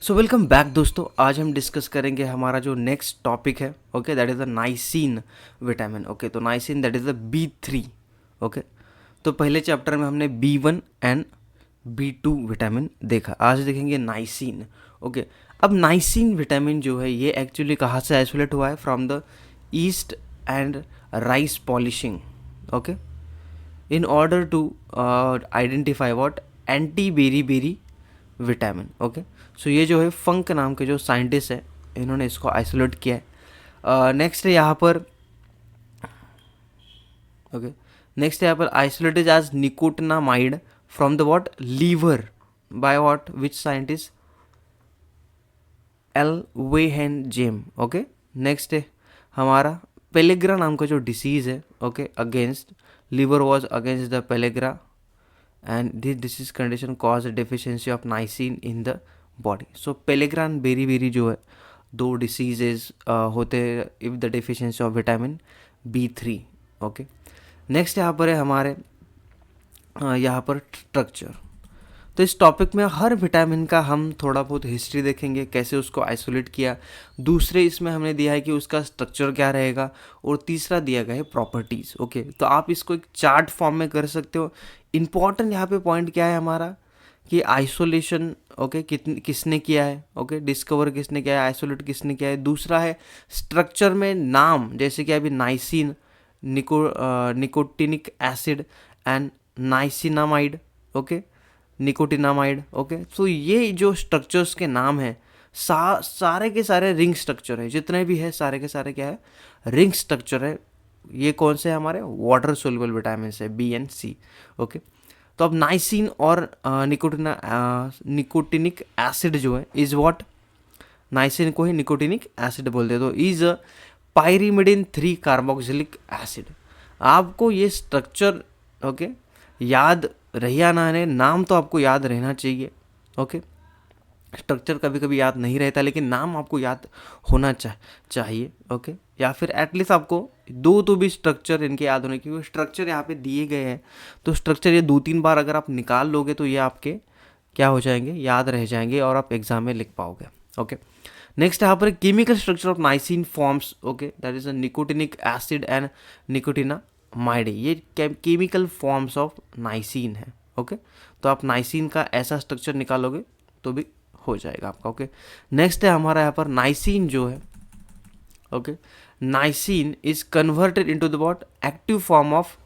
So welcome back दोस्तों। आज हम डिस्कस करेंगे हमारा जो नेक्स्ट टॉपिक है, okay, that is the niacin vitamin. Okay, तो niacin that is the B3। Okay, तो पहले चैप्टर में हमने B1 एंड B2 विटामिन देखा, आज देखेंगे नाइसिन। ओके, अब नाइसिन विटामिन जो है ये एक्चुअली कहाँ से आइसोलेट हुआ है? From the yeast and rice polishing. Okay, in order to identify what anti beri beri vitamin. Okay, so ये जो है फंक नाम के जो साइंटिस्ट है, इन्होंने इसको आइसोलेट किया है। नेक्स्ट है यहाँ पर, ओके, नेक्स्ट है यहाँ पर isolated as nicotinamide from the what liver by what which scientist? Elvehjem. Okay, next है हमारा पेलेग्रा नाम का जो डिसीज है, okay, against liver was against the pellagra and this disease condition caused a deficiency of niacin in the body. So pellagra and beriberi जो है दो diseases होते हैं if the deficiency of vitamin B3. Okay, next यहाँ पर है हमारे यहाँ पर स्ट्रक्चर। तो इस टॉपिक में हर विटामिन का हम थोड़ा बहुत हिस्ट्री देखेंगे, कैसे उसको आइसोलेट किया। दूसरे इसमें हमने दिया है कि उसका स्ट्रक्चर क्या रहेगा, और तीसरा दिया गया है प्रॉपर्टीज़। ओके, तो आप इसको एक चार्ट फॉर्म में कर सकते हो। इम्पॉर्टेंट यहाँ पे पॉइंट क्या है हमारा कि आइसोलेशन, ओके, किसने किया है, ओके, डिस्कवर किसने किया है, आइसोलेट किसने किया है। दूसरा है स्ट्रक्चर में नाम, जैसे कि अभी niacin, nicotinic acid and niacinamide, okay, nicotinamide. Okay, तो ये जो स्ट्रक्चर्स के नाम हैं सारे के सारे रिंग स्ट्रक्चर है, जितने भी है सारे के सारे क्या है, रिंग स्ट्रक्चर है। ये कौन से हमारे वाटर सोल्युबल विटामिन है, बी एंड सी। ओके, तो अब नाइसिन और निकोटिनिक एसिड जो है इज व्हाट, नाइसिन को ही निकोटिनिक एसिड बोलते हैं, तो इज पायरीमिडिन 3 कार्बोक्सिलिक एसिड। आपको ये स्ट्रक्चर, ओके, याद रहिया ना रहे, नाम तो आपको याद रहना चाहिए। ओके, स्ट्रक्चर कभी कभी याद नहीं रहता, लेकिन नाम आपको याद होना चाहिए। ओके, या फिर एटलीस्ट आपको दो तो भी स्ट्रक्चर इनके याद होने, क्योंकि स्ट्रक्चर यहाँ पे दिए गए हैं, तो स्ट्रक्चर ये 2-3 बार अगर आप निकाल लोगे तो ये आपके क्या हो जाएंगे, याद रह जाएंगे, और आप एग्जाम में लिख पाओगे। ओके, नेक्स्ट यहाँ पर chemical structure of niacin forms, okay, that is a nicotinic acid and nicotinamide. ये केमिकल फॉर्म्स ऑफ नाइसिन है। ओके, तो आप नाइसिन का ऐसा स्ट्रक्चर निकालोगे तो भी हो जाएगा आपका। ओके, नेक्स्ट है हमारा यहाँ पर नाइसिन जो है, okay, niacin is converted into the what active form of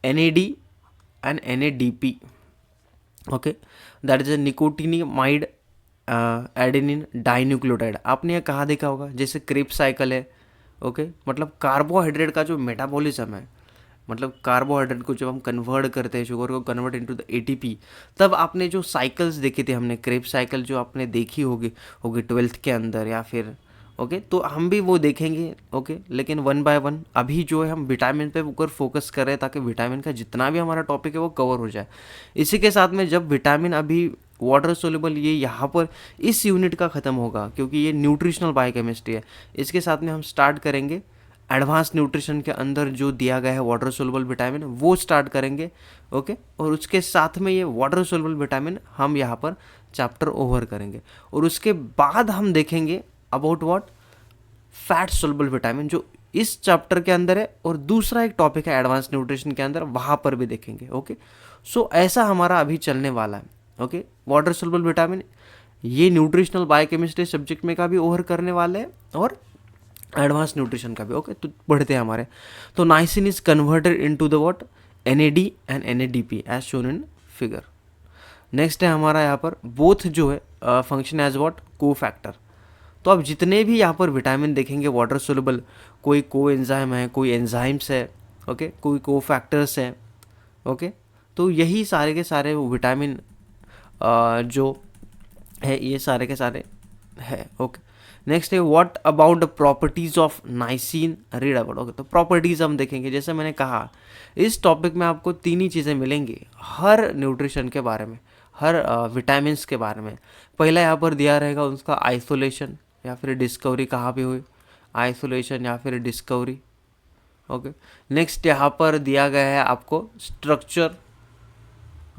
NAD and NADP। Okay, that is a nicotinamide adenine dinucleotide. आपने यह कहाँ देखा होगा, जैसे क्रेब साइकिल है। ओके, मतलब कार्बोहाइड्रेट का जो मेटाबॉलिज्म है, मतलब कार्बोहाइड्रेट को जब हम कन्वर्ट करते हैं, शुगर को कन्वर्ट इनटू द ATP, तब आपने जो साइकिल्स देखी थी, हमने क्रेब साइकिल जो आपने देखी होगी 12th के अंदर या फिर, ओके, तो हम भी वो देखेंगे। ओके, लेकिन 1 बाय 1 अभी जो है हम विटामिन पे ऊपर फोकस कर रहे हैं, ताकि विटामिन का जितना भी हमारा टॉपिक है वो कवर हो जाए। इसी के साथ में जब विटामिन अभी वाटर सोल्यूबल ये यहाँ पर इस यूनिट का ख़त्म होगा, क्योंकि ये न्यूट्रिशनल बायोकेमिस्ट्री है, इसके साथ में हम स्टार्ट करेंगे एडवांस न्यूट्रिशन के अंदर जो दिया गया है वाटर सोल्युबल विटामिन, वो स्टार्ट करेंगे। ओके, और उसके साथ में ये वाटर सोल्युबल विटामिन हम यहाँ पर चैप्टर ओवर करेंगे, और उसके बाद हम देखेंगे about what fat soluble vitamin, जो इस चैप्टर के अंदर है, और दूसरा एक टॉपिक है एडवांस न्यूट्रिशन के अंदर, वहाँ पर भी देखेंगे। ओके, सो ऐसा हमारा अभी चलने वाला है। ओके, वाटर सोल्युबल विटामिन ये न्यूट्रिशनल बायोकेमिस्ट्री सब्जेक्ट में का भी ओवर करने वाले हैं, और एडवांस न्यूट्रिशन का भी। ओके, तो बढ़ते हैं हमारे। तो niacin is converted into the what NAD and NADP as shown in figure. Next है हमारा यहाँ पर बोथ जो है function as what cofactor. तो अब जितने भी यहाँ पर विटामिन देखेंगे वाटर सोल्युबल, कोई को एंजाइम है, कोई एंजाइम्स है, ओके, कोई को फैक्टर्स हैं। ओके, तो यही सारे के सारे विटामिन जो है ये सारे के सारे है। ओके, नेक्स्ट है what about the properties of niacin, read about. Okay, तो प्रॉपर्टीज हम देखेंगे। जैसे मैंने कहा, इस टॉपिक में आपको 3 ही चीज़ें मिलेंगी हर न्यूट्रिशन के बारे में, हर विटामिन्स के बारे में। पहला यहाँ पर दिया रहेगा उसका आइसोलेशन या फिर डिस्कवरी कहाँ पे हुई, आइसोलेशन या फिर डिस्कवरी। ओके, नेक्स्ट यहाँ पर दिया गया है आपको स्ट्रक्चर।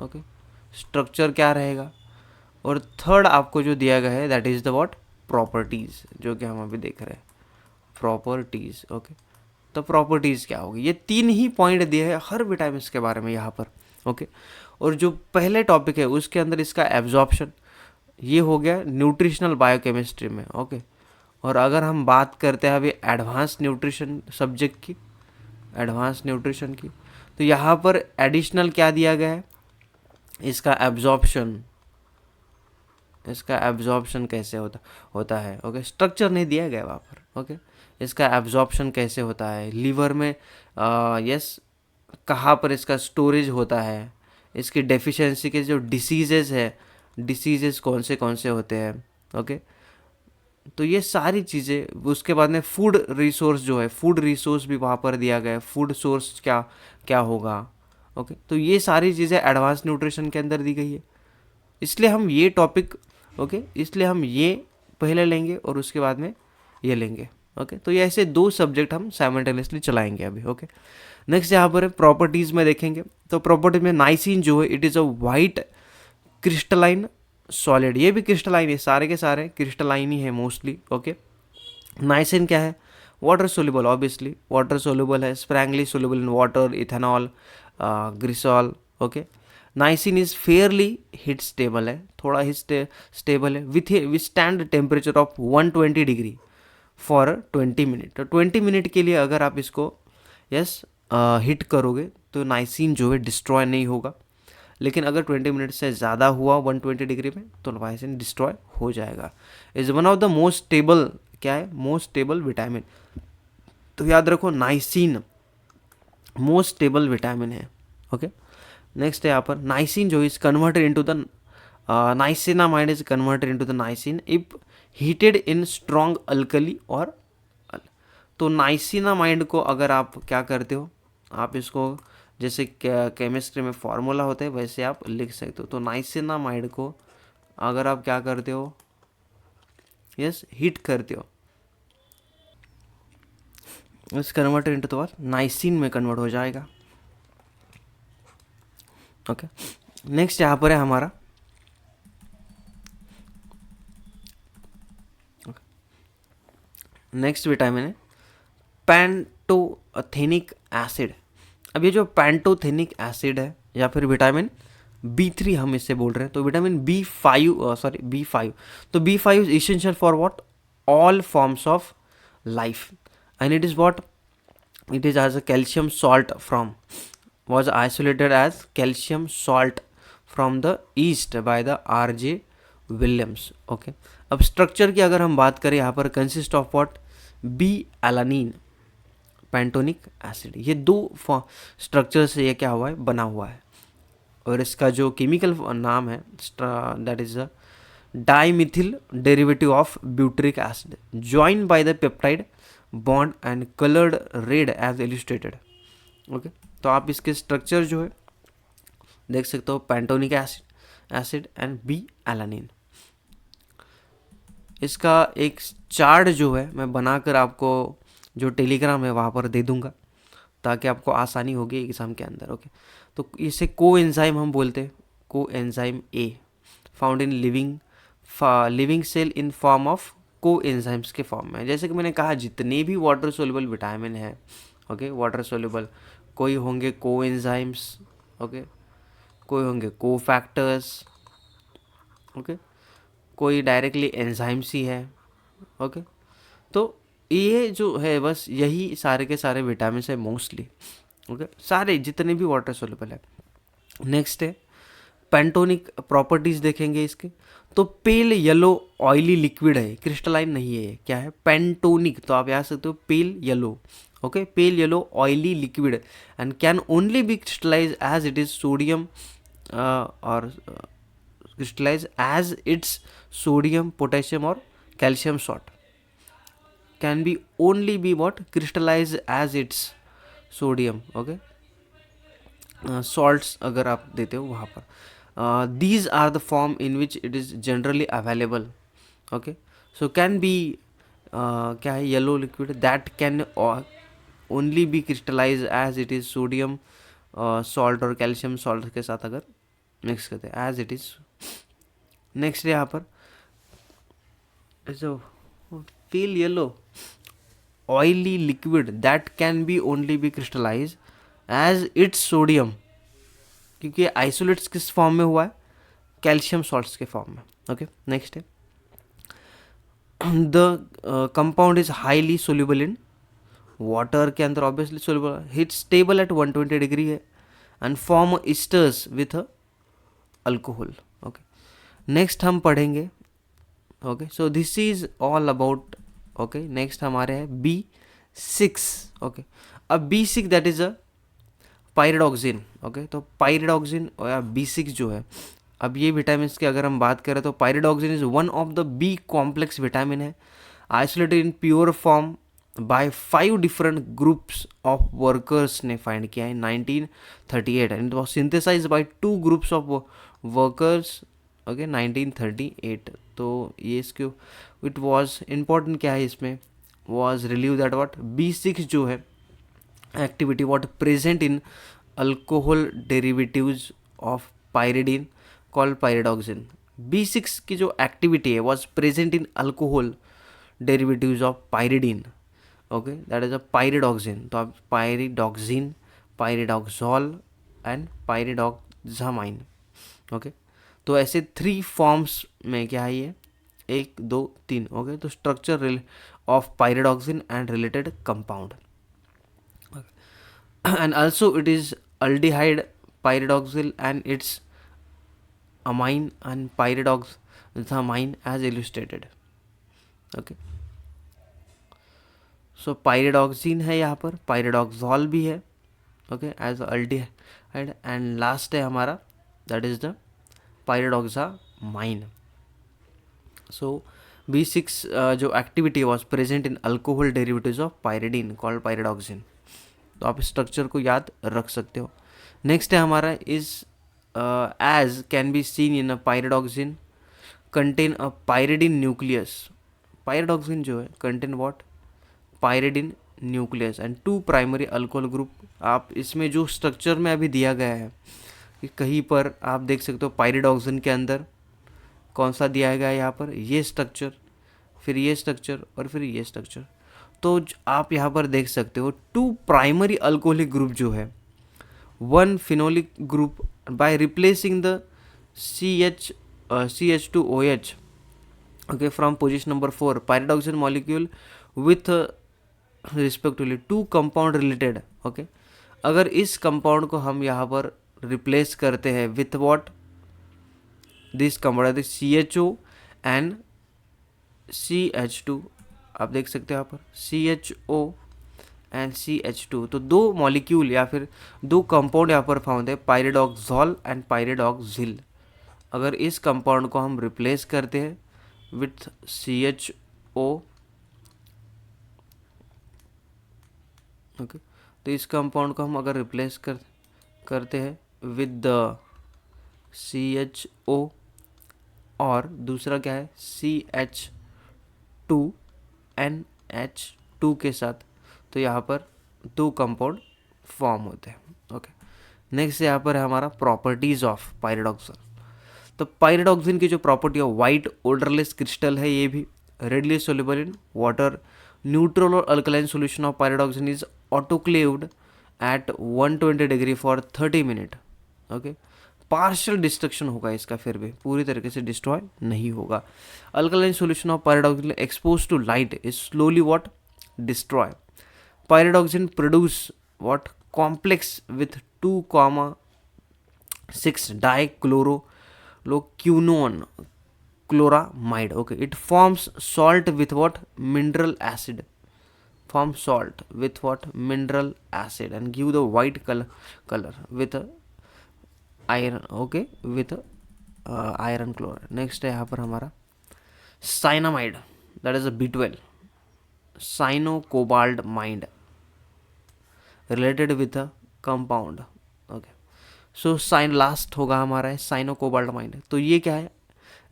ओके, स्ट्रक्चर क्या रहेगा, और थर्ड आपको जो दिया गया है that is the what, properties, जो कि हम अभी देख रहे हैं, प्रॉपर्टीज़। ओके, तो प्रॉपर्टीज़ क्या होगी, ये 3 ही पॉइंट दिए हैं हर विटामिन्स के बारे में यहाँ पर। ओके, और जो पहले टॉपिक है उसके अंदर इसका एब्जॉर्प्शन, ये हो गया न्यूट्रिशनल बायोकेमिस्ट्री में। ओके, और अगर हम बात करते हैं अभी एडवांस न्यूट्रिशन सब्जेक्ट की, एडवांस न्यूट्रिशन की, तो यहाँ पर एडिशनल क्या दिया गया है, इसका एब्जॉर्प्शन, इसका एब्जॉर्प्शन कैसे होता है। ओके, स्ट्रक्चर नहीं दिया गया वहाँ पर। ओके, इसका एब्जॉर्प्शन कैसे होता है लीवर में, यस, कहाँ पर इसका स्टोरेज होता है, इसकी डेफिशिएंसी के जो डिसीजेज है, डिसीजेस कौन से होते हैं। ओके, तो ये सारी चीज़ें, उसके बाद में फूड रिसोर्स जो है, फूड रिसोर्स भी वहाँ पर दिया गया है, फूड सोर्स क्या क्या होगा। ओके, तो ये सारी चीज़ें एडवांस न्यूट्रिशन के अंदर दी गई है, इसलिए हम ये टॉपिक, ओके, इसलिए हम ये पहले लेंगे और उसके बाद में ये लेंगे। ओके, तो ये ऐसे 2 सब्जेक्ट हम साइमल्टेनियसली चलाएंगे अभी। ओके, नेक्स्ट यहाँ पर प्रॉपर्टीज़ में देखेंगे, तो प्रॉपर्टी में नाइसिन जो है it is a white crystalline solid, ये भी क्रिस्टलाइन है, सारे के सारे क्रिस्टलाइन ही है मोस्टली। ओके, नाइसिन क्या है, water soluble, obviously water soluble है, sparingly soluble in water, ethanol, glycerol. Okay, niacin is fairly heat stable है, थोड़ा हीट स्टेबल है, withstand temperature of 120 degree for 20 minute. तो 20 मिनट के लिए अगर आप इसको यस हिट करोगे तो नाइसिन जो है डिस्ट्रॉय नहीं होगा, लेकिन अगर 20 मिनट से ज़्यादा हुआ 120 डिग्री में तो नाइसिन डिस्ट्रॉय हो जाएगा। Is one of the most stable, क्या है, मोस्ट स्टेबल विटामिन। तो याद रखो नाइसिन मोस्ट स्टेबल विटामिन है। ओके, नेक्स्ट है यहाँ पर नाइसिन जो is converted into the niacinamide is converted into the niacin if heated in strong alkali और, तो नाइसिनामाइड को अगर आप क्या करते हो, आप इसको जैसे केमिस्ट्री में फार्मूला होता है वैसे आप लिख सकते हो। तो नाइसिनामाइड को अगर आप क्या करते हो, यस, हीट करते हो, इस कन्वर्टेड इनटू तो नाइसिन में कन्वर्ट हो जाएगा। ओके, नेक्स्ट यहाँ पर है हमारा नेक्स्ट विटामिन है पैंटोथेनिक एसिड। अब ये जो पैंटोथेनिक एसिड है या फिर विटामिन B3 हम इससे बोल रहे हैं, तो विटामिन B5, तो B5 is essential for what, all forms of life, and it is what, it is as a calcium salt from, was isolated as calcium salt from the east by the R.J. Williams. Okay, अब structure की अगर हम बात करें यहाँ पर consist of what, B alanine pantothenic acid, ये 2 structure से ये क्या हुआ है, बना हुआ है, और इसका जो केमिकल नाम है that is a dimethyl derivative of butyric acid join by the peptide bond and coloured red as illustrated. Okay, तो आप इसके स्ट्रक्चर जो है देख सकते हो, pantothenic acid and B alanine. इसका एक चार्ट जो है मैं बनाकर आपको जो टेलीग्राम है वहाँ पर दे दूंगा ताकि आपको आसानी होगी एग्ज़ाम के अंदर। ओके, तो इसे को एंजाइम हम बोलते हैं, coenzyme a found in living cell in form of coenzymes के फॉर्म में। जैसे कि मैंने कहा जितने भी वाटर सोल्यूबल विटामिन है, ओके, वाटर सोल्यूबल, कोई होंगे को एंजाइम्स, ओके, कोई होंगे को फैक्टर्स, ओके, कोई डायरेक्टली एंजाइम्स ही है। ओके, तो ये जो है बस यही सारे के सारे विटामिन है मोस्टली। ओके, सारे जितने भी वाटर सोल्यूबल है। नेक्स्ट है पेंटोनिक प्रॉपर्टीज देखेंगे इसके, तो पेल येलो ऑयली लिक्विड है, क्रिस्टलाइन नहीं है, क्या है, पेंटोनिक, तो आप याद सकते हो pale yellow. Okay, pale yellow oily liquid and can only be crystallize as it is sodium और crystallize as its sodium potassium और calcium salt, can be only be what, crystallize as its sodium, okay, salts अगर आप देते हो वहाँ पर। These are the form in which it is generally available. Okay, so can be क्या है, yellow liquid that can only be crystallized as it is sodium salt और calcium salt के साथ अगर मिक्स करते हैं as it is। नेक्स्ट यहाँ पर जो feel yellow oily liquid that can be only be crystallize as its sodium, क्योंकि आइसोलेट्स किस फॉर्म में हुआ है, कैल्शियम सॉल्ट्स के फॉर्म में. ओके, नेक्स्ट है the compound is highly soluble in water के अंदर, obviously soluble, heat stable at 120 degree है and form esters with alcohol. Okay, next हम पढ़ेंगे. Okay, so this is all about. Okay, next हमारे है B6. Okay, अब B6 that is a pyridoxine. Okay, तो pyridoxine या B6 जो है, अब ये विटामिन की अगर हम बात करें तो pyridoxine is one of the B complex vitamin है, isolated in pure form by 5 different groups of workers ने फाइंड किया है 1938 and it was synthesized by 2 groups of workers. Okay, 1938. तो ये इसके इट वाज इम्पॉर्टेंट क्या है इसमें, was relive that what B6 जो है activity what present in alcohol derivatives of pyridine called pyridoxine. B6 की जो एक्टिविटी है was present in alcohol derivatives of pyridine. Okay, that is a pyridoxine. तो आप पायरिडॉक्सिन, पायरिडॉक्सॉल एंड पायरिडॉक्सामाइन. ओके, तो ऐसे 3 forms में क्या है ये, 1 2 3. ओके, तो structure of pyridoxine and related compound. And also it is aldehyde pyridoxyl and its amine and pyridoxamine as illustrated. Okay, so pyridoxine है यहाँ पर, pyridoxal भी है. Okay, as aldehyde and last है हमारा that is the pyridoxamine. So B6 जो activity was present in alcohol derivatives of pyridine called pyridoxine. तो आप स्ट्रक्चर को याद रख सकते हो. नेक्स्ट है हमारा is as can be seen in a pyridoxine contain a pyridine nucleus. Pyridoxine जो है contain what, pyridine nucleus and 2 primary alcohol group. आप इसमें जो स्ट्रक्चर में अभी दिया गया है कि कहीं पर आप देख सकते हो पायरिडॉक्सिन के अंदर कौन सा दिया गया है, यहाँ पर ये स्ट्रक्चर, फिर ये स्ट्रक्चर और फिर ये स्ट्रक्चर. तो आप यहाँ पर देख सकते हो 2 प्राइमरी अल्कोहलिक ग्रुप जो है, 1 phenolic group by replacing the CH2OH. Okay, from position number 4 pyridoxine molecule with respectively 2 compound related. Okay, अगर इस कंपाउंड को हम यहाँ पर रिप्लेस करते हैं with what, this compound CHO and CH2. आप देख सकते हो यहाँ पर CHO एंड CH2. तो 2 मॉलिक्यूल या फिर 2 कंपाउंड यहाँ पर फाउंड है, पायरिडॉक्सॉल एंड पायरिडॉक्सिल. अगर इस कंपाउंड को हम रिप्लेस करते हैं विथ CHO, ओके, तो इस कंपाउंड को हम अगर रिप्लेस करते हैं विद द CHO और दूसरा क्या है CH2NH2 के साथ, तो यहाँ पर 2 कंपाउंड फॉर्म होते हैं. ओके, नेक्स्ट यहाँ पर है हमारा प्रॉपर्टीज ऑफ पायरिडॉक्सिन. तो पायरिडॉक्सिन की जो प्रॉपर्टी है वाइट ओडरलेस क्रिस्टल है, ये भी readily soluble in water. Neutral और alkaline solution of pyridoxine is autoclaved at 120 degree for 30 minute. Okay, partial destruction होगा इसका, फिर भी पूरी तरीके से डिस्ट्रॉय नहीं होगा. Alkaline solution of pyridoxine expose to light is slowly what destroy. Pyridoxine produce what complex with 2,6 dichloroquinone chloramide. Okay, it forms salt with what, mineral acid, forms salt with what, mineral acid and give the white color with iron. Okay, with iron chloride. Next है यहाँ पर हमारा cyanamide, that is a B12, cyanocobalt related with a compound. Okay, so last होगा हमारा cyanocobalt. तो ये क्या है,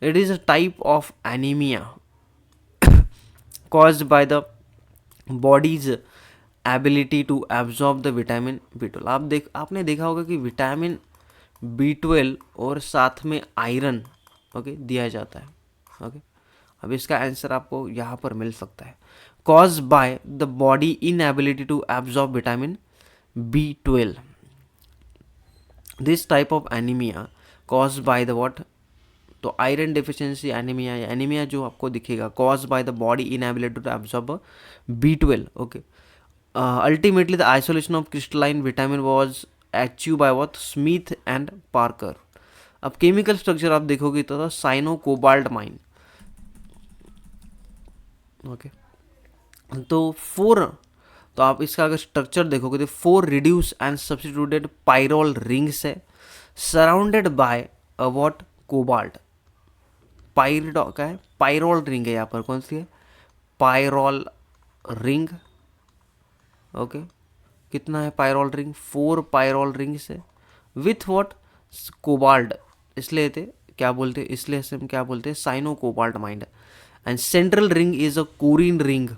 it is a type of anemia caused by the body's ability to absorb the vitamin B12. आपने देखा होगा कि विटामिन B12 और साथ में आयरन, ओके दिया जाता है। ओके अब इसका आंसर आपको यहाँ पर मिल सकता है, cause by the body inability to absorb vitamin B12। This type of anaemia cause by the what, तो आयरन डेफिशिएंसी एनीमिया, एनीमिया जो आपको दिखेगा cause by the body inability to absorb B12। Okay ultimately the isolation of crystalline vitamin was achieve by what, Smith and Parker. अब chemical structure आप देखोगे तो cyano cobalt mine. Okay तो तो आप इसका अगर स्ट्रक्चर देखोगे तो 4 reduce and substituted pyrrole rings है surrounded by a what, cobalt. पायरिडो क्या है, पायरोल रिंग है यहाँ पर, कौन सी है, पायरोल रिंग। ओके कितना है पायरोल रिंग, 4 पायरोल रिंग्स है विथ व्हाट, कोबाल्ट। इसलिए थे क्या बोलते हैं, इसलिए से हम क्या बोलते हैं, साइनो कोबाल्ट माइंड। And central ring is a corrin ring.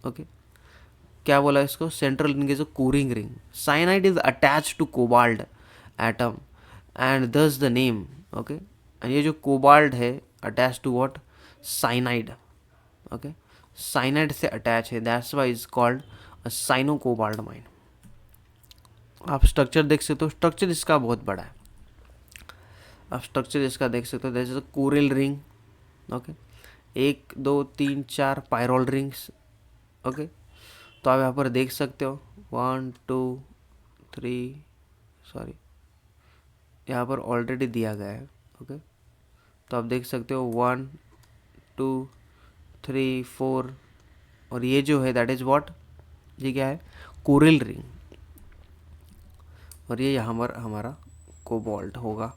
Okay क्या बोला इसको, central ring is a corrin ring. Cyanide is attach to cobalt atom and thus the name. Okay and ये जो कोबाल्ट है attach to what, cyanide. Okay cyanide से attach है, that's why is called a cyano cobalt माइन। आप structure देख सकते हो, स्ट्रक्चर इसका बहुत बड़ा है। आप स्ट्रक्चर इसका देख सकते हो, जैसे coral ring. Okay 1 2 3 4 pyrrole rings. Okay तो आप यहाँ पर देख सकते हो 1 2 3, सॉरी यहाँ पर ऑलरेडी दिया गया है। ओके तो आप देख सकते हो 1 2 3 4, और ये जो है दैट इज व्हाट, ये क्या है, कोरल रिंग, और ये यहाँ पर हमारा कोबाल्ट होगा।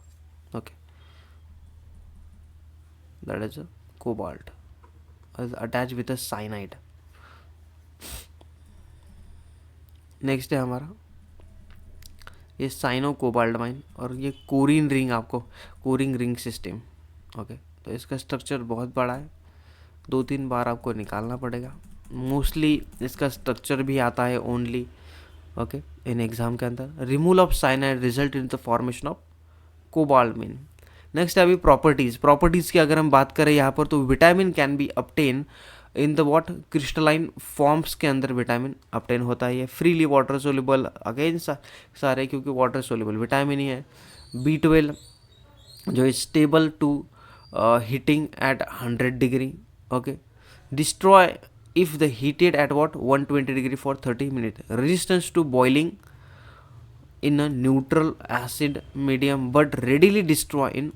Okay that is a cobalt attach with a cyanide. Next है हमारा ये साइनो कोबाल्ट माइन, और ये कोरिन रिंग, आपको कोरिंग रिंग सिस्टम। ओके तो इसका स्ट्रक्चर बहुत बड़ा है, 2-3 बार आपको निकालना पड़ेगा। मोस्टली इसका स्ट्रक्चर भी आता है ओनली ओके इन एग्जाम के अंदर। Removal of cyanide result in the formation of cobalt mean. Next है अभी प्रॉपर्टीज़ की अगर हम बात करें यहाँ पर, तो vitamin can be obtain in the what, crystalline forms के अंदर विटामिन अपटेन होता है। ये फ्रीली वाटर सोल्यूबल, अगेन सारे क्योंकि वाटर सोल्यूबल विटामिन ही है। B12 जो है stable to heating at 100 degree. Okay destroy if the heated at what 120 degree for 30 minutes, resistance to boiling in a neutral acid medium but readily destroy in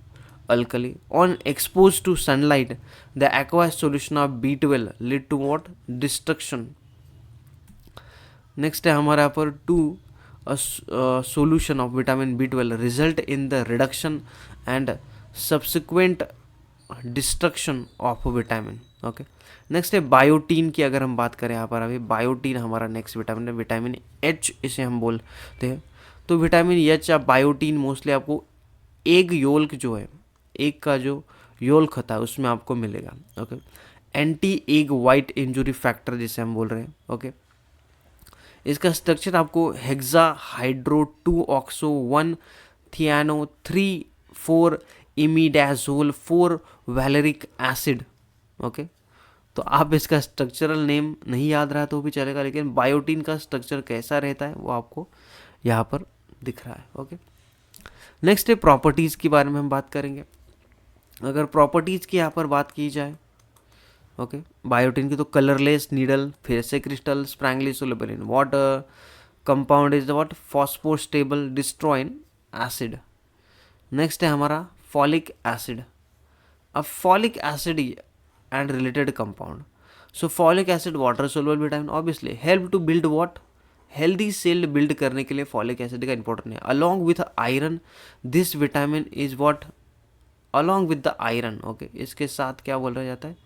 alkali. On exposed to sunlight, the aqueous solution of B12 lead to what, destruction. Next है हमारे यहाँ पर 2 solution of vitamin B12 result in the reduction and subsequent destruction of vitamin. Okay next है biotin की अगर हम बात करें यहाँ पर, अभी बायोटीन हमारा नेक्स्ट विटामिन है, विटामिन H इसे हम बोलते हैं। तो विटामिन H या बायोटीन मोस्टली आपको एग योल्क जो है, एग का जो योल्क होता है उसमें आपको मिलेगा। Okay anti egg white injury factor जिसे हम बोल रहे हैं। ओके इसका स्ट्रक्चर आपको hexa hydro 2 oxo 1 thieno 3 4 imidazole 4 valeric acid. Okay तो आप इसका स्ट्रक्चरल नेम नहीं याद रहा तो भी चलेगा, लेकिन बायोटीन का स्ट्रक्चर कैसा रहता है वो आपको यहाँ पर दिख रहा है। ओके नेक्स्ट है प्रॉपर्टीज़ के बारे में हम बात करेंगे। अगर प्रॉपर्टीज़ की यहाँ पर बात की जाए, ओके बायोटीन की, तो कलरलेस नीडल, फिर से crystal, sparingly soluble in water, compound is the what, फॉस्फोस्टेबल, डिस्ट्रॉय इन एसिड। नेक्स्ट है हमारा फॉलिक एसिड। अब folic acid and related compound, so folic acid water soluble vitamin, obviously help to build what, healthy cell build करने के लिए folic acid का important है। Along with iron, this vitamin is what, along with the iron. Okay इसके साथ क्या बोला जाता है,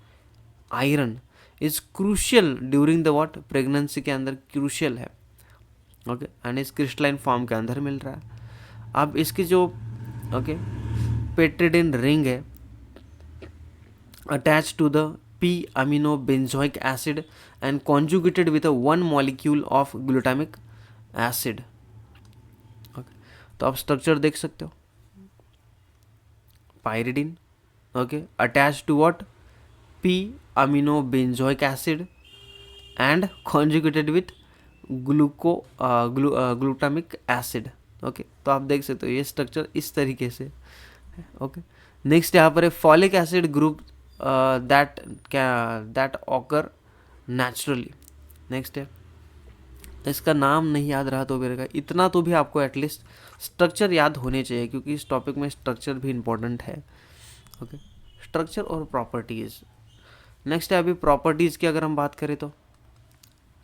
iron is crucial during the what, pregnancy के अंदर क्रूशियल है। ओके एंड इस क्रिस्टलाइन फॉर्म के अंदर मिल रहा है। अब इसकी जो ओके पेट्रिडिन रिंग है attached to the p-amino benzoic acid and conjugated with a 1 molecule of glutamic acid. Okay. तो आप स्ट्रक्चर देख सकते हो, पायरिडिन okay, attached to what, p amino benzoic acid and conjugated with glutamic acid. Okay, तो आप देख सकते हो ये स्ट्रक्चर इस तरीके से। ओके, नेक्स्ट यहाँ पर है folic acid group that occur naturally. Next है, इसका नाम नहीं याद रहा तो मेरे का इतना तो भी आपको एटलीस्ट स्ट्रक्चर याद होने चाहिए, क्योंकि इस टॉपिक में स्ट्रक्चर भी इंपॉर्टेंट है। ओके, स्ट्रक्चर और प्रॉपर्टीज़। नेक्स्ट है अभी प्रॉपर्टीज़ की अगर हम बात करें तो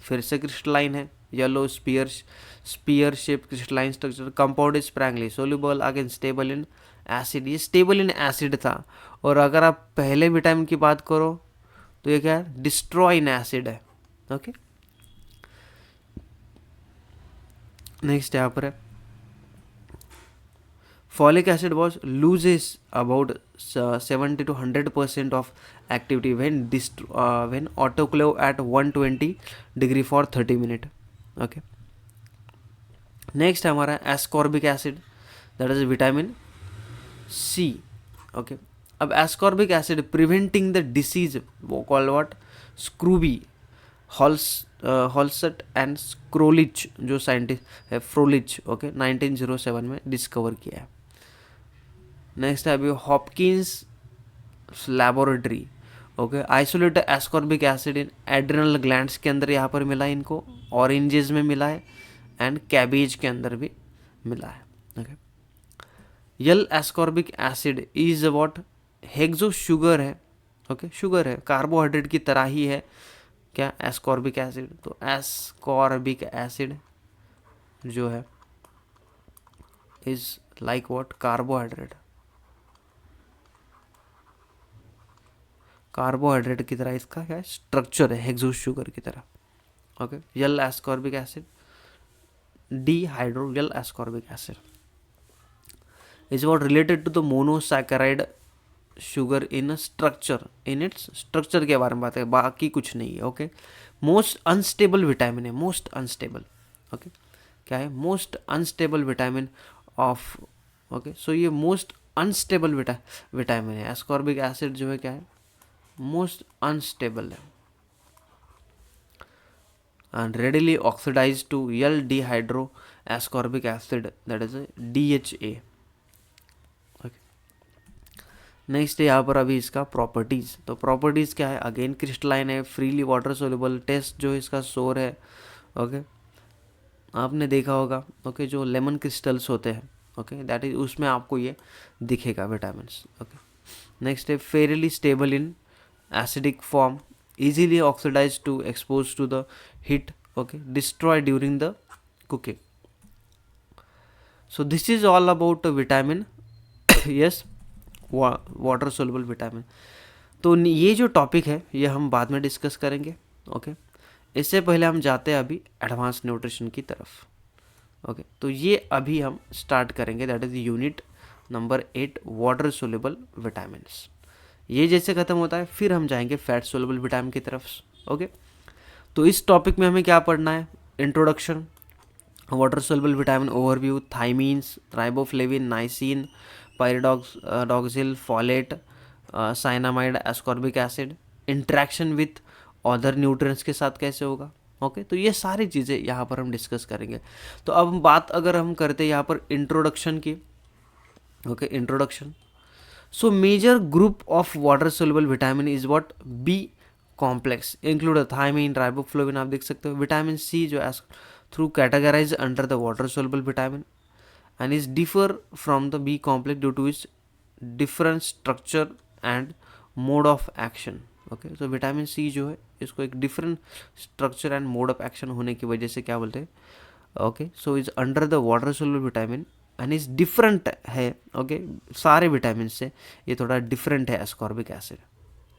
फिर से क्रिस्टलाइन है, yellow spear shape crystalline structure, compound sparingly soluble, again stable in acid. ये स्टेबल इन एसिड था। और अगर आप पहले विटामिन की बात करो तो ये क्या है, डिस्ट्रॉय इन एसिड है। ओके, नेक्स्ट यहाँ पर है folic acid was loses about 70 to 100% of activity when autoclave at 120 degree for 30 minutes. Okay, next हमारा ascorbic acid, that is vitamin C. Okay, अब ascorbic acid preventing the disease वो called what, scurvy, हॉलसट and स्क्रोलिच जो scientist है, फ्रोलिच। Okay, 1907 में discover किया है। Next है अभी Hopkins laboratory. Okay, isolate ascorbic acid in adrenal glands के अंदर यहाँ पर मिला है, इनको ऑरेंजेस में मिला है एंड कैबेज के अंदर भी मिला है। Okay, L ascorbic acid is what, hexo sugar है। ओके, शुगर है, कार्बोहाइड्रेट की तरह ही है क्या, एस्कॉर्बिक एसिड। तो एस्कॉर्बिक एसिड जो है is like what, carbohydrate, carbohydrate की तरह इसका क्या स्ट्रक्चर है, हेक्सोस शुगर की तरह। Okay, L ascorbic acid, dehydro L ascorbic acid is what related to the monosaccharide sugar in structure, in its structure के बारे में बात है, बाकी कुछ नहीं है। ओके, मोस्ट अनस्टेबल विटामिन है, मोस्ट अनस्टेबल। ओके, क्या है, most unstable vitamin of. Okay, so ये मोस्ट अनस्टेबल विटामिन है। एस्कॉर्बिक एसिड जो है क्या है, मोस्ट अनस्टेबल है and readily oxidized to L dehydroascorbic acid, that is DHA. Next है यहाँ पर अभी इसका प्रॉपर्टीज़। तो प्रॉपर्टीज़ क्या है, अगेन क्रिस्टलाइन है, फ्रीली वाटर सोल्यूबल, टेस्ट जो इसका सोर है। ओके, आपने देखा होगा ओके, जो लेमन क्रिस्टल्स होते हैं, ओके, दैट इज उसमें आपको ये दिखेगा विटामिन। ओके, नेक्स्ट है Fairlie stable in acidic form, easily oxidized to exposed to the heat, okay, destroyed during the cooking. So this is all about vitamin yes, water soluble vitamin. तो ये जो topic है ये हम बाद में discuss करेंगे। ओके, इससे पहले हम जाते हैं अभी एडवांस न्यूट्रिशन की तरफ। ओके, तो ये अभी हम स्टार्ट करेंगे, that is unit number 8 water soluble vitamins. ये जैसे खत्म होता है फिर हम जाएंगे फैट सोल्युबल विटामिन की तरफ। ओके, तो इस टॉपिक में हमें क्या पढ़ना है, introduction, water soluble vitamin overview, thiamines, riboflavin, niacin, pyridoxal, folate, cyanamide, ascorbic acid, interaction with other nutrients के साथ कैसे होगा। ओके, तो ये सारी चीज़ें यहाँ पर हम डिस्कस करेंगे। तो अब बात अगर हम करते हैं यहाँ पर इंट्रोडक्शन की। Okay, introduction. So major group of water soluble vitamin is what, B complex, include thiamine, riboflavin, आप देख सकते हो। विटामिन सी जो through categorized under the water soluble vitamin and is differ from the B complex due to its different structure and mode of action. Okay, so vitamin C जो है इसको एक different structure and mode of action होने की वजह से क्या बोलते हैं, okay, so is under the water soluble vitamin and is different है। ओके, सारे विटामिन से ये थोड़ा डिफरेंट है ascorbic acid,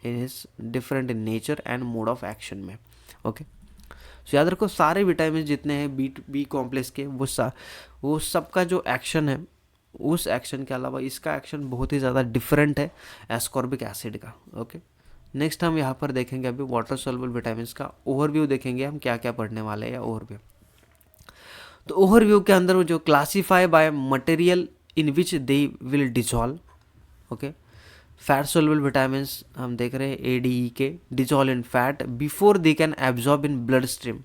it is different in nature and mode of action में। ओके, सो याद रखो सारे विटामिन जितने हैं बी कॉम्प्लेक्स के वो सबका जो एक्शन है उस एक्शन के अलावा इसका एक्शन बहुत ही ज़्यादा डिफरेंट है एस्कॉर्बिक एसिड का। ओके, नेक्स्ट हम यहाँ पर देखेंगे अभी वाटर सोल्युबल विटामिन का ओवरव्यू देखेंगे, हम क्या क्या पढ़ने वाले हैं या ओवरव्यू। तो ओवरव्यू के अंदर वो जो classify by material in which they will dissolve, okay, fat soluble vitamins हम देख रहे हैं ADE के dissolve in fat before they can absorb in blood stream.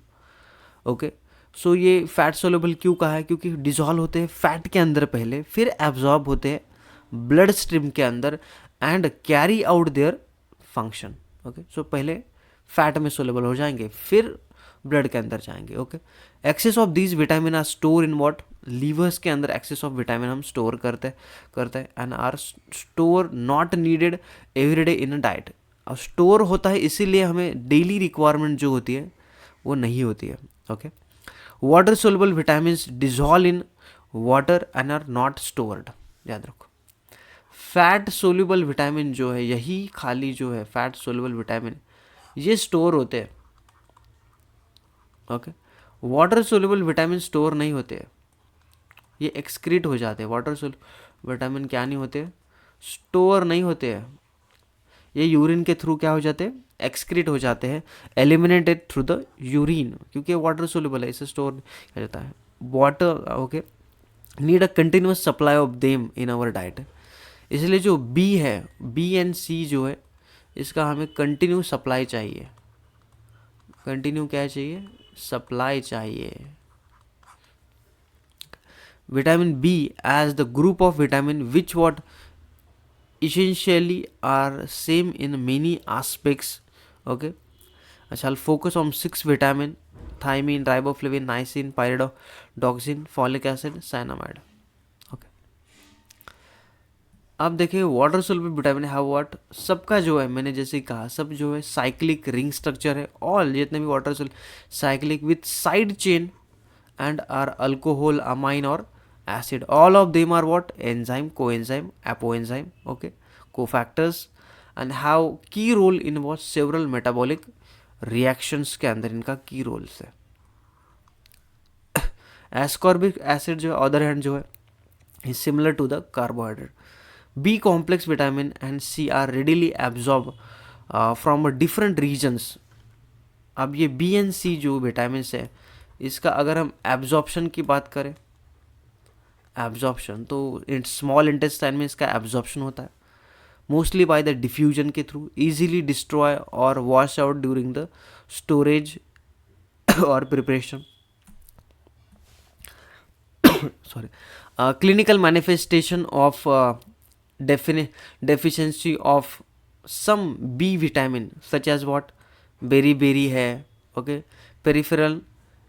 Okay, so ये फैट सोल्युबल क्यों कहा है, क्योंकि डिजॉल्व होते हैं फैट के अंदर पहले, फिर एब्जॉर्ब होते हैं ब्लड स्ट्रीम के अंदर and carry out their function. Okay, so पहले फैट में सोल्युबल हो जाएंगे, फिर ब्लड के अंदर जाएंगे। Okay, excess of these vitamin are store in what, livers के अंदर एक्सेस ऑफ विटामिन हम स्टोर करते हैं and are store not needed everyday in a diet. और स्टोर होता है इसीलिए हमें डेली रिक्वायरमेंट जो होती है वो नहीं होती है। Okay, water soluble vitamins dissolve in water and are not stored. याद रखो, फैट सोल्युबल विटामिन जो है, यही खाली जो है फैट सोल्युबल विटामिन, ये स्टोर होते हैं। Okay, water soluble vitamin store नहीं होते हैं, ये एक्सक्रीट हो जाते हैं। वाटर सोल्युबल विटामिन क्या नहीं होते, स्टोर नहीं होते हैं, ये यूरिन के थ्रू क्या हो जाते हैं, एक्सक्रीट हो जाते हैं, एलिमिनेटेड थ्रू द यूरिन, क्योंकि वाटर सोल्युबल है, इसे स्टोर किया जाता है। Water, okay, need a continuous supply of them in our diet. इसलिए जो बी है, बी एंड सी जो है, इसका हमें कंटिन्यू सप्लाई चाहिए। कंटिन्यू क्या चाहिए, सप्लाई चाहिए। Vitamin B as the group of vitamin which what essentially are same in many aspects. Okay, I'll focus on 6 vitamin: thiamine, riboflavin, niacin, pyridoxine, folic acid, cyanamide. Okay, अब देखिए water soluble vitamin है what, सबका जो है मैंने जैसे कहा, सब जो है साइक्लिक रिंग स्ट्रक्चर है। ऑल जितने भी water soluble cyclic with side chain and are alcohol, amine और acid. All of them are what, enzyme, coenzyme, apoenzyme, okay, cofactors and have key role in what, several metabolic reactions के अंदर इनका key roles है। ascorbic acid जो है other hand जो है is similar to the carbohydrate. B complex vitamin and C are readily absorbed from different regions. अब ये B and C जो विटामिन है, इसका अगर हम एब्जॉर्प्शन की बात करें, एब्जॉर्प्शन तो स्मॉल इंटेस्टाइन में इसका एब्जॉर्प्शन होता है मोस्टली बाय द डिफ्यूजन के थ्रू, इजीली डिस्ट्रॉय और wash out during the storage और preparation. Sorry, clinical manifestation of deficiency of some B vitamin such as what, beri है, ओके, पेरिफेरल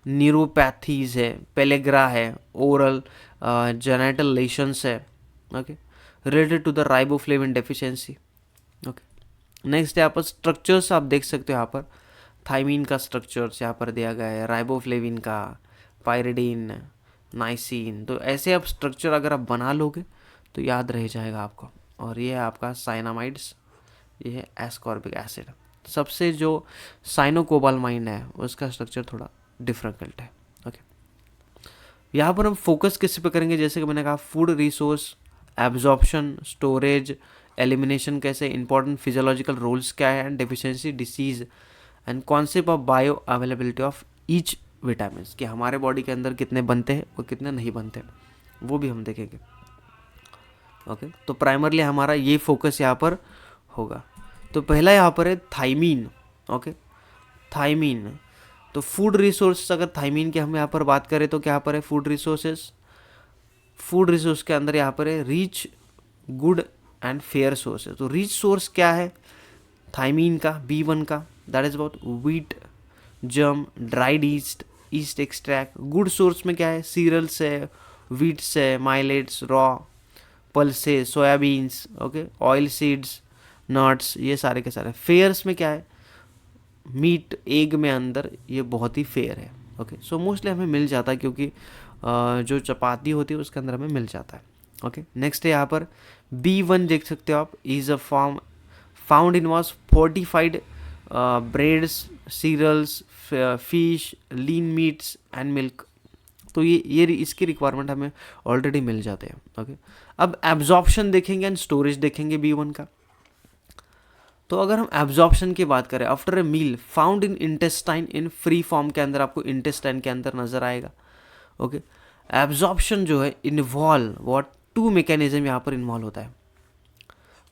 न्यूरोपैथीज है, pellagra है, oral genital lesions है, okay, related to the riboflavin deficiency. Okay, next यहाँ पर structures आप देख सकते हो, यहाँ पर थाइमीन का स्ट्रक्चर्स यहाँ पर दिया गया है, राइबोफ्लेविन का, पायरिडीन, नाइसिन। तो ऐसे आप स्ट्रक्चर अगर आप बना लोगे तो याद रह जाएगा आपको। और ये है आपका साइनामाइड्स, ये है एस्कॉर्बिक एसिड। सबसे जो साइनोकोबालमाइन है उसका स्ट्रक्चर थोड़ा डिफरेंट है। ओके, यहाँ पर हम फोकस किस पे करेंगे, जैसे कि मैंने कहा food resource, absorption, storage, elimination, कैसे इंपॉर्टेंट फिजियोलॉजिकल रोल्स क्या है, and deficiency, disease and concept of bio availability of each vitamin, कि हमारे बॉडी के अंदर कितने बनते हैं और कितने नहीं बनते, वो भी हम देखेंगे। ओके, तो प्राइमरली हमारा ये फोकस यहाँ पर होगा। तो पहला यहाँ पर है थाइमीन। ओके, थाइमीन, तो फूड रिसोर्स, अगर थाइमीन की हम यहाँ पर बात करें तो क्या पर है, फूड रिसोर्सेस, फूड रिसोर्स के अंदर यहाँ पर है rich, good and fair source है। तो रिच सोर्स क्या है थाइमीन का, B1 का, that is about wheat, germ, dried yeast, yeast extract. Good source में क्या है, सीरियल्स है, व्हीट्स है, millets, raw pulses, soybeans, okay, oil seeds, nuts, ये सारे के सारे। फेयर्स में क्या है, मीट, एग में अंदर ये बहुत ही फेयर है। ओके, सो मोस्टली हमें मिल जाता है, क्योंकि जो चपाती होती है उसके अंदर हमें मिल जाता है। ओके, नेक्स्ट है यहाँ पर B1 देख सकते हो आप, is a form found in was fortified breads, cereals, fish, lean meats and milk. तो ये इसकी रिक्वायरमेंट हमें ऑलरेडी मिल जाते हैं। ओके, अब एब्जॉर्प्शन देखेंगे एंड स्टोरेज देखेंगे B1 का। तो अगर हम एब्जॉर्प्शन की बात करें, after a meal found in intestine in free form के अंदर आपको इंटेस्टाइन के अंदर नजर आएगा। ओके, एब्जॉर्प्शन जो है इन्वॉल्व व्हाट, 2 मैकेनिज्म यहाँ पर इन्वॉल्व होता है।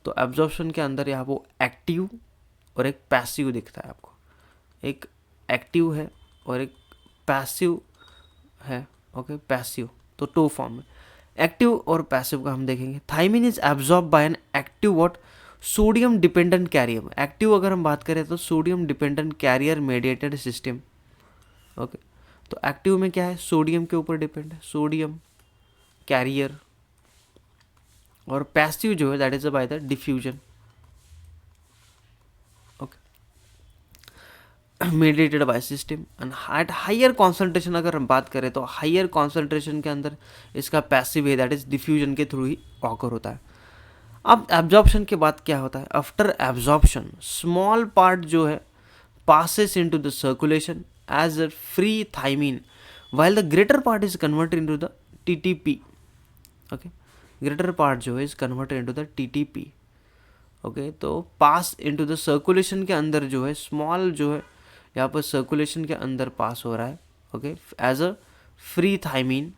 तो एब्जॉर्प्शन के अंदर यहाँ वो एक्टिव और एक पैसिव दिखता है आपको, एक एक्टिव है और एक पैसिव है, ओके पैसिव, तो टू फॉर्म में एक्टिव और पैसिव का हम देखेंगे। Thiamine is absorb by an active what sodium dependent carrier. Active अगर हम बात करें तो sodium dependent carrier mediated system, okay. तो एक्टिव में क्या है, सोडियम के ऊपर डिपेंड है, सोडियम कैरियर, और पैसिव जो है that is by the diffusion, okay, mediated by system. And at higher concentration अगर हम बात करें तो हायर कॉन्सेंट्रेशन के अंदर इसका पैसिव है दैट इज डिफ्यूजन के थ्रू ही ऑकर होता है। अब एब्जॉर्प्शन के बाद क्या होता है, आफ्टर एब्जॉर्प्शन स्मॉल पार्ट जो है passes into the circulation as a free thymine while the greater part is converted into the TTP, okay, greater part जो है is converted into the TTP, okay। तो pass into the circulation के अंदर जो है small जो है यहाँ पर circulation के अंदर pass हो रहा है, okay, as a free thymine,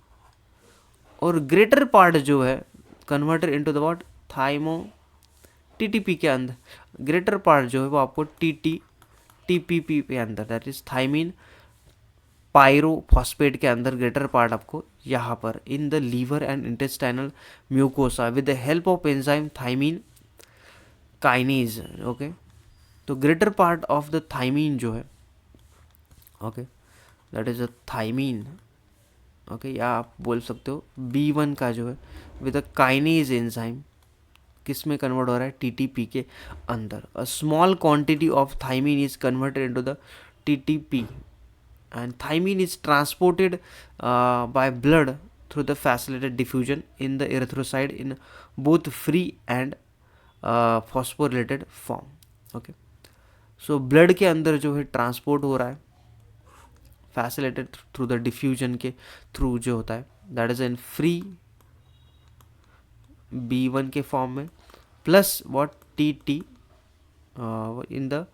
और greater part जो है converted into the what thymo TTP के अंदर, greater part जो है वो आपको TPP के अंदर दैट इज थायमिन पायरोफॉस्फेट के अंदर ग्रेटर पार्ट आपको यहाँ पर in the liver and intestinal mucosa with the help of enzyme thiamine kinase, okay. तो greater part of the thiamine जो है, okay, that is a thiamine, okay, या आप बोल सकते हो B1 का जो है विद अ काइनेज एंजाइम किस में कन्वर्ट हो रहा है, TTP के अंदर। A small quantity of thiamine is converted into the TTP and thiamine is transported by blood through the facilitated diffusion in the erythrocyte in both free and phosphorylated form, okay. So blood के अंदर जो है transport हो रहा है facilitated through the diffusion के through जो होता है that is in free B1 के फॉर्म में plus what TT in the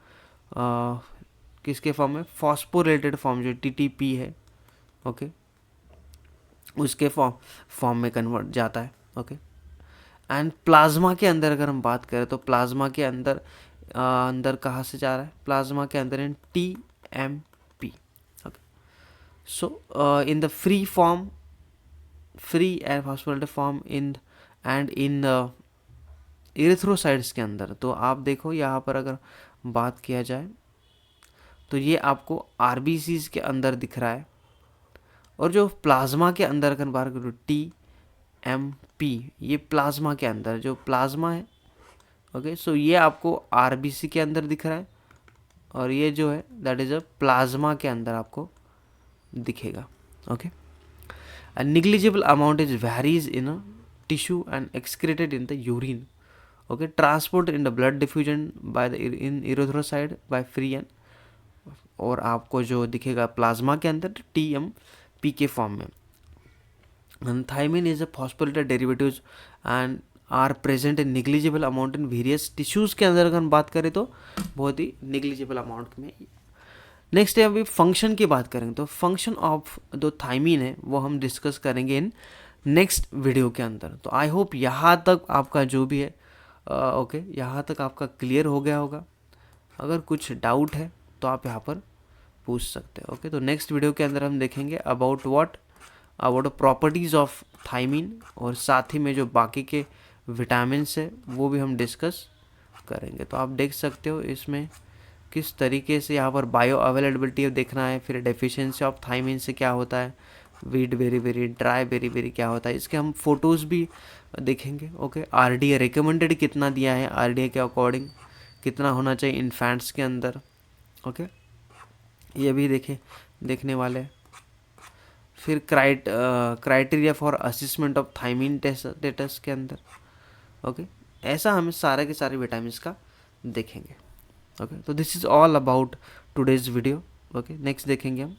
किसके फॉर्म में, फॉस्फोरिलेटेड फॉर्म जो TTP है, ओके, उसके फॉर्म में कन्वर्ट जाता है, ओके। एंड प्लाज्मा के अंदर अगर हम बात करें तो प्लाज्मा के अंदर अंदर कहाँ से जा रहा है, प्लाज्मा के अंदर इन TMP, okay. So in the free form, free and phosphorylated form in and in erythrocytes के अंदर। तो आप देखो यहाँ पर अगर बात किया जाए तो ये आपको RBCs के अंदर दिख रहा है, और जो प्लाज्मा के अंदर अगर बात करो TMP, ये प्लाज्मा के अंदर जो प्लाज्मा है, ओके। सो ये आपको RBC के अंदर दिख रहा है, और ये जो है दैट इज अ प्लाज्मा के अंदर आपको दिखेगा, okay. A negligible amount is varies in a tissue and excreted in the urine, okay, transported in the blood diffusion by the in erythrocyte by free and, और आपको जो दिखेगा plasma के अंदर TMP के फॉर्म में। and thiamine is a phosphorylated derivatives and are present in negligible amount in various tissues के अंदर अगर हम बात करें तो बहुत ही negligible amount में। नेक्स्ट है अभी फंक्शन की बात करेंगे तो फंक्शन ऑफ जो थायमिन है वो हम डिस्कस करेंगे इन नेक्स्ट वीडियो के अंदर। तो आई होप यहाँ तक आपका जो भी है ओके यहाँ तक आपका क्लियर हो गया होगा। अगर कुछ डाउट है तो आप यहाँ पर पूछ सकते हैं, ओके। तो नेक्स्ट वीडियो के अंदर हम देखेंगे अबाउट प्रॉपर्टीज़ ऑफ थायमिन, और साथ ही में जो बाकी के विटामिन्स है वो भी हम डिस्कस करेंगे। तो आप देख सकते हो इसमें किस तरीके से यहाँ पर बायो अवेलेबिलिटी देखना है, फिर डेफिशिएंसी ऑफ थायमिन से क्या होता है, wheat very very, dry very very क्या होता है, इसके हम फोटोज़ भी देखेंगे, ओके। RDA रिकमेंडेड कितना दिया है, RDA के अकॉर्डिंग कितना होना चाहिए इन्फेंट्स के अंदर, ओके, ये भी देखने वाले। फिर criteria for assessment of thiamine test के अंदर, ओके, ऐसा हम सारे के सारे विटामिन्स का देखेंगे, ओके। तो this is all about today's video, okay. Next देखेंगे हम